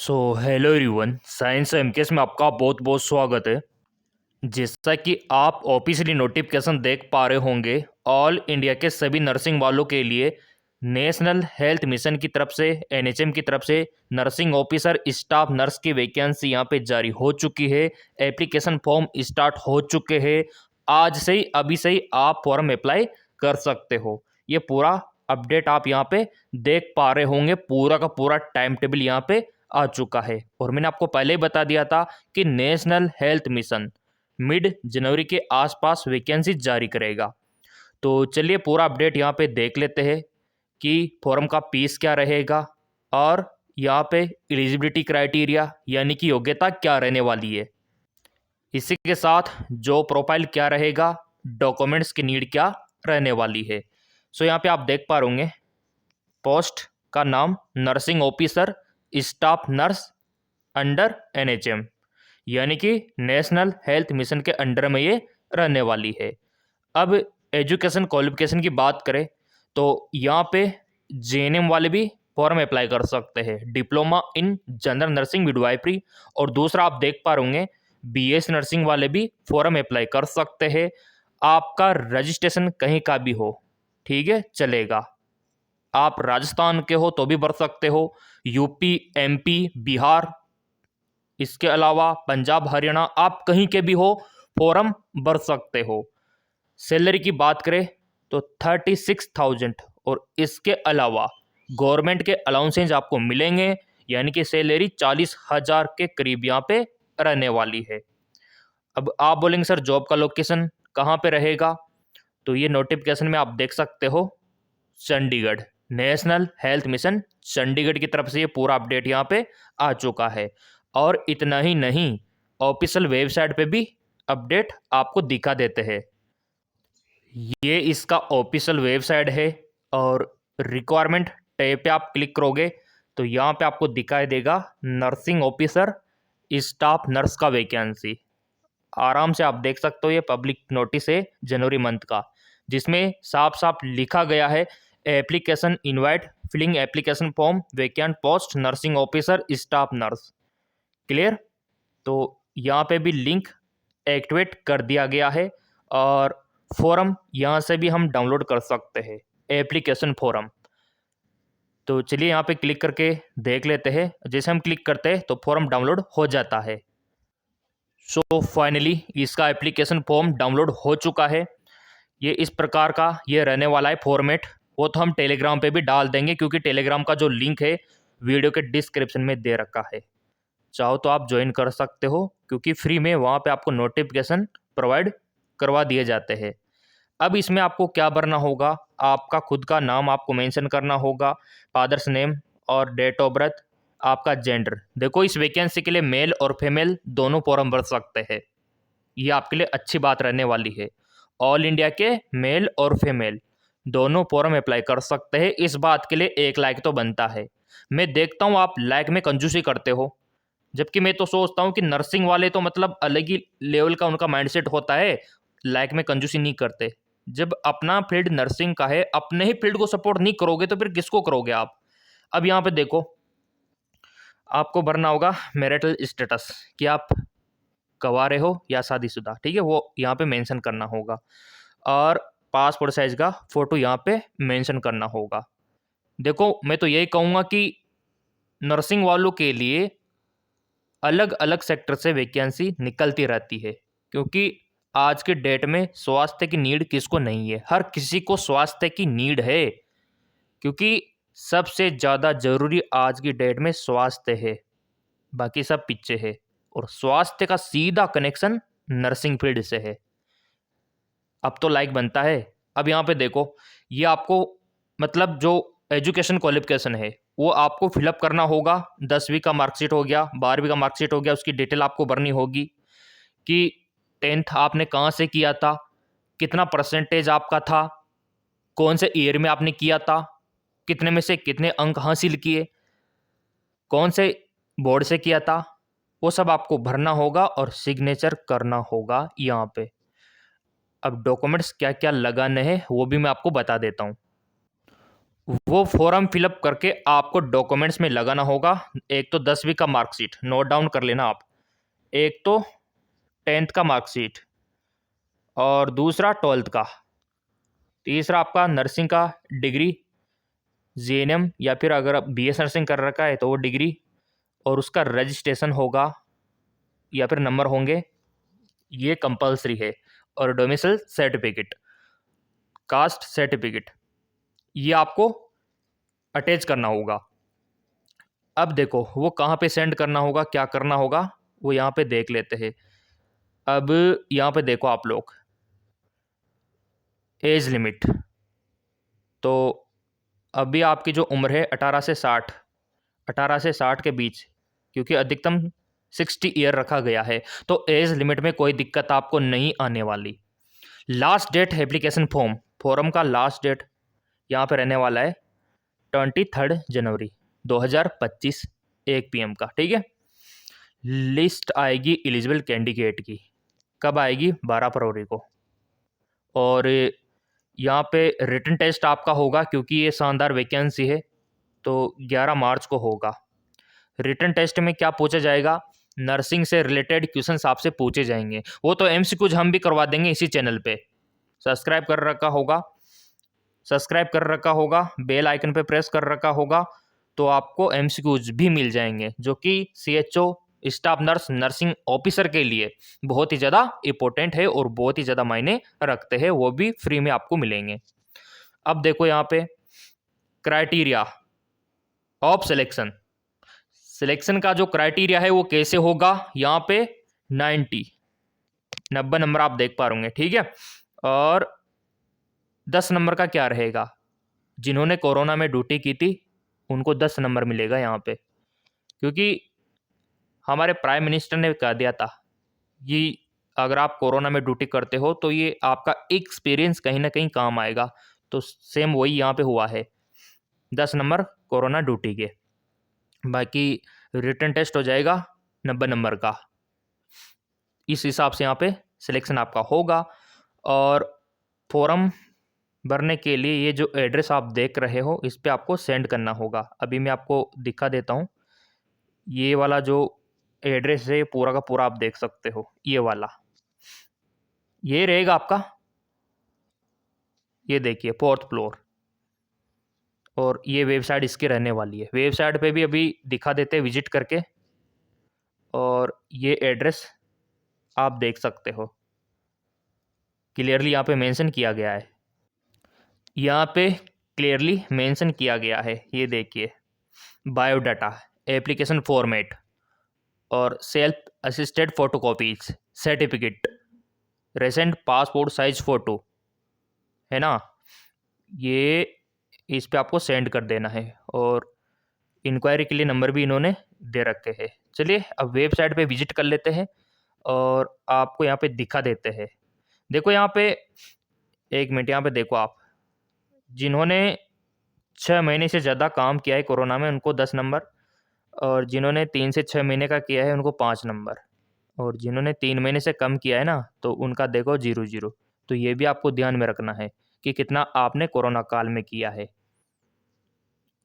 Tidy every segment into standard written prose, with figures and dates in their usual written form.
Hello everyone, science MKS में आपका बहुत बहुत स्वागत है। जैसा कि आप ऑफिशियली नोटिफिकेशन देख पा रहे होंगे, ऑल इंडिया के सभी नर्सिंग वालों के लिए नेशनल हेल्थ मिशन की तरफ से एनएचएम की तरफ से नर्सिंग ऑफिसर स्टाफ नर्स की वैकेंसी यहाँ पे जारी हो चुकी है। एप्लीकेशन फॉर्म स्टार्ट हो चुके हैं। आज से ही अभी से ही आप फॉर्म अप्लाई कर सकते हो। ये पूरा अपडेट आप यहाँ पे देख पा रहे होंगे। पूरा का पूरा टाइम टेबल यहाँ पे आ चुका है और मैंने आपको पहले ही बता दिया था कि नेशनल हेल्थ मिशन मिड जनवरी के आसपास वैकेंसी जारी करेगा। तो चलिए पूरा अपडेट यहाँ पे देख लेते हैं कि फॉर्म का फीस क्या रहेगा और यहाँ पे एलिजिबिलिटी क्राइटेरिया यानी कि योग्यता क्या रहने वाली है। इसी के साथ जो प्रोफाइल क्या रहेगा, डॉक्यूमेंट्स की नीड क्या रहने वाली है। यहाँ पे आप देख पा रहे होंगे पोस्ट का नाम nursing officer staff nurse under NHM, यानी कि नेशनल हेल्थ मिशन के अंडर में ये रहने वाली है। अब एजुकेशन क्वालिफिकेशन की बात करें तो यहाँ पे जेएनएम वाले भी फॉर्म अप्लाई कर सकते हैं, diploma in general nursing midwifery. और दूसरा आप देख पा रहे होंगे बीएस नर्सिंग वाले भी फॉर्म अप्लाई कर सकते हैं। आपका रजिस्ट्रेशन कहीं का भी हो, ठीक है, चलेगा। आप राजस्थान के हो तो भी भर सकते हो, यूपी, एमपी, बिहार, इसके अलावा पंजाब, हरियाणा, आप कहीं के भी हो फॉर्म भर सकते हो। सैलरी की बात करें तो 36,000 और इसके अलावा गवर्नमेंट के अलाउंसेज आपको मिलेंगे, यानी कि सैलरी 40,000 के करीब यहाँ पे रहने वाली है। अब आप बोलेंगे सर जॉब का लोकेशन कहाँ पे रहेगा, तो ये नोटिफिकेशन में आप देख सकते हो Chandigarh, national health mission Chandigarh की तरफ से ये पूरा अपडेट यहाँ पे आ चुका है। और इतना ही नहीं, ऑफिशियल वेबसाइट पे भी अपडेट आपको दिखा देते हैं। ये इसका ऑफिशियल वेबसाइट है और रिक्वायरमेंट टैब पे आप क्लिक करोगे तो यहाँ पे आपको दिखाई देगा नर्सिंग ऑफिसर स्टाफ नर्स का वैकेंसी। आराम से आप देख सकते हो, ये पब्लिक नोटिस है जनवरी मंथ का, जिसमें साफ साफ लिखा गया है application invite filling application form vacant post nursing officer staff nurse. Clear. तो यहाँ पे भी लिंक एक्टिवेट कर दिया गया है और फॉर्म यहाँ से भी हम डाउनलोड कर सकते हैं, एप्लीकेशन फॉर्म। तो चलिए यहाँ पे क्लिक करके देख लेते हैं। जैसे हम क्लिक करते हैं तो फॉर्म डाउनलोड हो जाता है। फाइनली इसका एप्लीकेशन फॉर्म डाउनलोड हो चुका है। ये इस प्रकार का ये रहने वाला है फॉर्मेट। वो तो हम टेलीग्राम पे भी डाल देंगे, क्योंकि टेलीग्राम का जो लिंक है वीडियो के डिस्क्रिप्शन में दे रखा है। चाहो तो आप ज्वाइन कर सकते हो, क्योंकि फ्री में वहाँ पे आपको नोटिफिकेशन प्रोवाइड करवा दिए जाते हैं। अब इसमें आपको क्या भरना होगा, आपका खुद का नाम आपको मेंशन करना होगा, फादर्स नेम और डेट ऑफ बर्थ, आपका जेंडर। देखो इस वैकेंसी के लिए मेल और फीमेल दोनों फॉर्म भर सकते हैं। ये आपके लिए अच्छी बात रहने वाली है। ऑल इंडिया के मेल और फीमेल दोनों फॉर्म अप्लाई कर सकते हैं। इस बात के लिए 1 लाइक तो बनता है। मैं देखता हूँ आप लाइक में कंजूसी करते हो, जबकि मैं तो सोचता हूँ कि नर्सिंग वाले तो मतलब अलग ही लेवल का उनका माइंडसेट होता है, लाइक में कंजूसी नहीं करते। जब अपना फील्ड नर्सिंग का है, अपने ही फील्ड को सपोर्ट नहीं करोगे तो फिर किसको करोगे आप। अब यहाँ पे देखो आपको भरना होगा मैरिटल स्टेटस, कि आप कवारे हो या शादीशुदा, ठीक है, वो यहाँ पे मेंशन करना होगा। और पासपोर्ट साइज का फोटो यहाँ पे मेंशन करना होगा। देखो मैं तो यही कहूँगा कि नर्सिंग वालों के लिए अलग अलग सेक्टर से वैकेंसी निकलती रहती है, क्योंकि आज के डेट में स्वास्थ्य की नीड किसको नहीं है, हर किसी को स्वास्थ्य की नीड है। क्योंकि सबसे ज़्यादा जरूरी आज की डेट में स्वास्थ्य है, बाकी सब पीछे है। और स्वास्थ्य का सीधा कनेक्शन नर्सिंग फील्ड से है। अब तो लाइक बनता है। अब यहाँ पे देखो, ये आपको मतलब जो एजुकेशन क्वालिफिकेशन है वो आपको फिलअप करना होगा। 10वीं का मार्कशीट हो गया, 12वीं का मार्कशीट हो गया, उसकी डिटेल आपको भरनी होगी कि 10th आपने कहाँ से किया था, कितना परसेंटेज आपका था, कौन से ईयर में आपने किया था, कितने में से कितने अंक हासिल किए, कौन से बोर्ड से किया था, वो सब आपको भरना होगा और सिग्नेचर करना होगा यहाँ पे। अब डॉक्यूमेंट्स क्या क्या लगाने हैं वो भी मैं आपको बता देता हूँ। वो फॉर्म फिलअप करके आपको डॉक्यूमेंट्स में लगाना होगा। एक तो 10वीं का मार्कशीट नोट डाउन कर लेना आप, एक तो 10th का मार्कशीट, और दूसरा 12th का, तीसरा आपका नर्सिंग का डिग्री, जेएनएम या फिर अगर आप बीएस नर्सिंग कर रखा है तो वो डिग्री, और उसका रजिस्ट्रेशन होगा या फिर नंबर होंगे, ये कंपलसरी है। और डोमिसाइल सर्टिफिकेट, कास्ट सर्टिफिकेट, ये आपको अटैच करना होगा। अब देखो वो कहाँ पे सेंड करना होगा, क्या करना होगा, वो यहाँ पे देख लेते हैं। अब यहाँ पे देखो आप लोग, एज लिमिट, तो अभी आपकी जो उम्र है 18 से 60 के बीच, क्योंकि अधिकतम 60 ईयर रखा गया है, तो एज लिमिट में कोई दिक्कत आपको नहीं आने वाली। लास्ट डेट एप्लीकेशन फॉर्म का लास्ट डेट यहाँ पे रहने वाला है 23 जनवरी 2025 1 PM का, ठीक है। लिस्ट आएगी एलिजिबल कैंडिडेट की, कब आएगी, 12 फरवरी को। और यहाँ पे रिटन टेस्ट आपका होगा, क्योंकि ये शानदार वैकेंसी है, तो 11 मार्च को होगा। रिटन टेस्ट में क्या पूछा जाएगा, नर्सिंग से रिलेटेड क्वेश्चंस आपसे पूछे जाएंगे। वो तो एमसीक्यूज हम भी करवा देंगे इसी चैनल पे। सब्सक्राइब कर रखा होगा, बेल आइकन पे प्रेस कर रखा होगा, तो आपको एमसीक्यूज भी मिल जाएंगे, जो कि CHO, staff nurse, nursing officer के लिए बहुत ही ज़्यादा इंपॉर्टेंट है और बहुत ही ज़्यादा मायने रखते हैं। वो भी फ्री में आपको मिलेंगे। अब देखो यहाँ पे क्राइटेरिया ऑफ सिलेक्शन का जो क्राइटेरिया है वो कैसे होगा, यहाँ पे 90 नंबर आप देख पा रहे, ठीक है। और 10 नंबर का क्या रहेगा, जिन्होंने कोरोना में ड्यूटी की थी उनको 10 नंबर मिलेगा यहाँ पे, क्योंकि हमारे प्राइम मिनिस्टर ने कह दिया था कि अगर आप कोरोना में ड्यूटी करते हो तो ये आपका एक्सपीरियंस कहीं ना कहीं काम आएगा। तो सेम वही यहाँ पे हुआ है, 10 नंबर कोरोना ड्यूटी के। बाकी रिटन टेस्ट हो जाएगा 90 नंबर का। इस हिसाब से यहाँ पे सिलेक्शन आपका होगा। और फॉर्म भरने के लिए ये जो एड्रेस आप देख रहे हो इस पे आपको सेंड करना होगा। अभी मैं आपको दिखा देता हूँ, ये वाला जो एड्रेस है पूरा का पूरा आप देख सकते हो, ये वाला ये रहेगा आपका, ये देखिए 4th फ्लोर, और ये वेबसाइट इसकी रहने वाली है। वेबसाइट पे भी अभी दिखा देते हैं विजिट करके, और ये एड्रेस आप देख सकते हो, क्लियरली यहाँ पे मेंशन किया गया है, यहाँ पे क्लियरली मेंशन किया गया है। ये देखिए, बायोडाटा, एप्लीकेशन फॉर्मेट, और self assisted photocopies, certificate, रेसेंट passport size photo, है ना, ये इस पे आपको सेंड कर देना है। और इंक्वायरी के लिए नंबर भी इन्होंने दे रखे हैं। चलिए अब वेबसाइट पे विजिट कर लेते हैं और आपको यहाँ पे दिखा देते हैं। देखो यहाँ पे, एक मिनट, यहाँ पे देखो आप, जिन्होंने 6 महीने से ज़्यादा काम किया है कोरोना में उनको 10 नंबर, और जिन्होंने 3 से 6 महीने का किया है उनको 5 नंबर, और जिन्होंने 3 महीने से कम किया है ना तो उनका देखो 0 0। तो ये भी आपको ध्यान में रखना है कि कितना आपने कोरोना काल में किया है।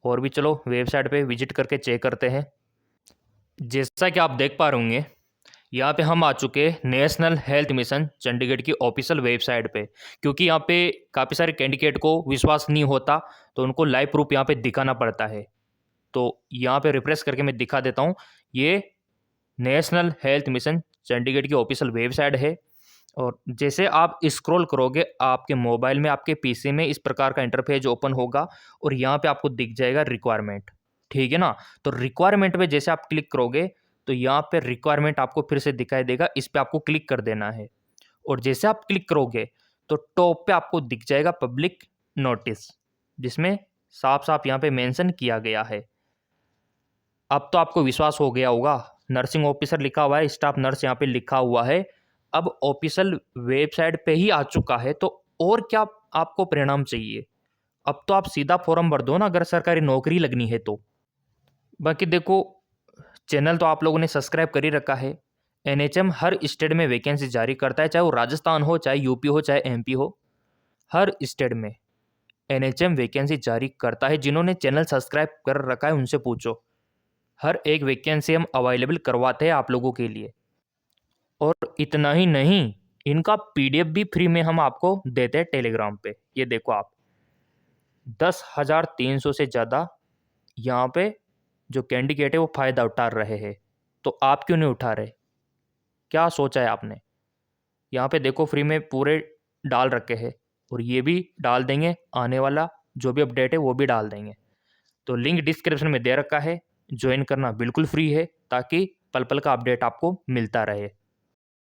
और भी चलो वेबसाइट पे विजिट करके चेक करते हैं। जैसा कि आप देख पा रहे होंगे, यहाँ पे हम आ चुके हैं नेशनल हेल्थ मिशन चंडीगढ़ की ऑफिशियल वेबसाइट पे। क्योंकि यहाँ पे काफ़ी सारे कैंडिडेट को विश्वास नहीं होता तो उनको लाइव प्रूफ यहाँ पे दिखाना पड़ता है। तो यहाँ पे रिफ्रेश करके मैं दिखा देता हूँ, ये नेशनल हेल्थ मिशन चंडीगढ़ की ऑफिशियल वेबसाइट है। और जैसे आप स्क्रॉल करोगे आपके मोबाइल में, आपके पीसी में इस प्रकार का इंटरफेस ओपन होगा, और यहाँ पे आपको दिख जाएगा रिक्वायरमेंट, ठीक है ना। तो रिक्वायरमेंट में जैसे आप क्लिक करोगे तो यहाँ पे रिक्वायरमेंट आपको फिर से दिखाई देगा, इस पे आपको क्लिक कर देना है। और जैसे आप क्लिक करोगे तो टॉप पे आपको दिख जाएगा पब्लिक नोटिस, जिसमें साफ साफ यहाँ पे मेंशन किया गया है। अब तो आपको विश्वास हो गया होगा, नर्सिंग ऑफिसर लिखा हुआ है, स्टाफ नर्स यहाँ पे लिखा हुआ है, अब ऑफिशियल वेबसाइट पे ही आ चुका है। तो और क्या आपको परिणाम चाहिए, अब तो आप सीधा फॉर्म भर दो ना अगर सरकारी नौकरी लगनी है तो। बाकी देखो, चैनल तो आप लोगों ने सब्सक्राइब कर ही रखा है। एनएचएम हर स्टेट में वैकेंसी जारी करता है, चाहे वो राजस्थान हो, चाहे यूपी हो, चाहे एमपी हो, हर स्टेट में एनएचएम वैकेंसी जारी करता है। जिन्होंने चैनल सब्सक्राइब कर रखा है उनसे पूछो, हर एक वैकेंसी हम अवेलेबल करवाते हैं आप लोगों के लिए। और इतना ही नहीं, इनका पीडीएफ भी फ्री में हम आपको देते हैं टेलीग्राम पे। ये देखो आप, 10,300 से ज़्यादा यहाँ पे जो कैंडिडेट है वो फ़ायदा उठा रहे हैं। तो आप क्यों नहीं उठा रहे? क्या सोचा है आपने? यहाँ पे देखो फ्री में पूरे डाल रखे हैं, और ये भी डाल देंगे, आने वाला जो भी अपडेट है वो भी डाल देंगे। तो लिंक डिस्क्रिप्शन में दे रखा है, ज्वाइन करना बिल्कुल फ्री है ताकि पल पल का अपडेट आपको मिलता रहे।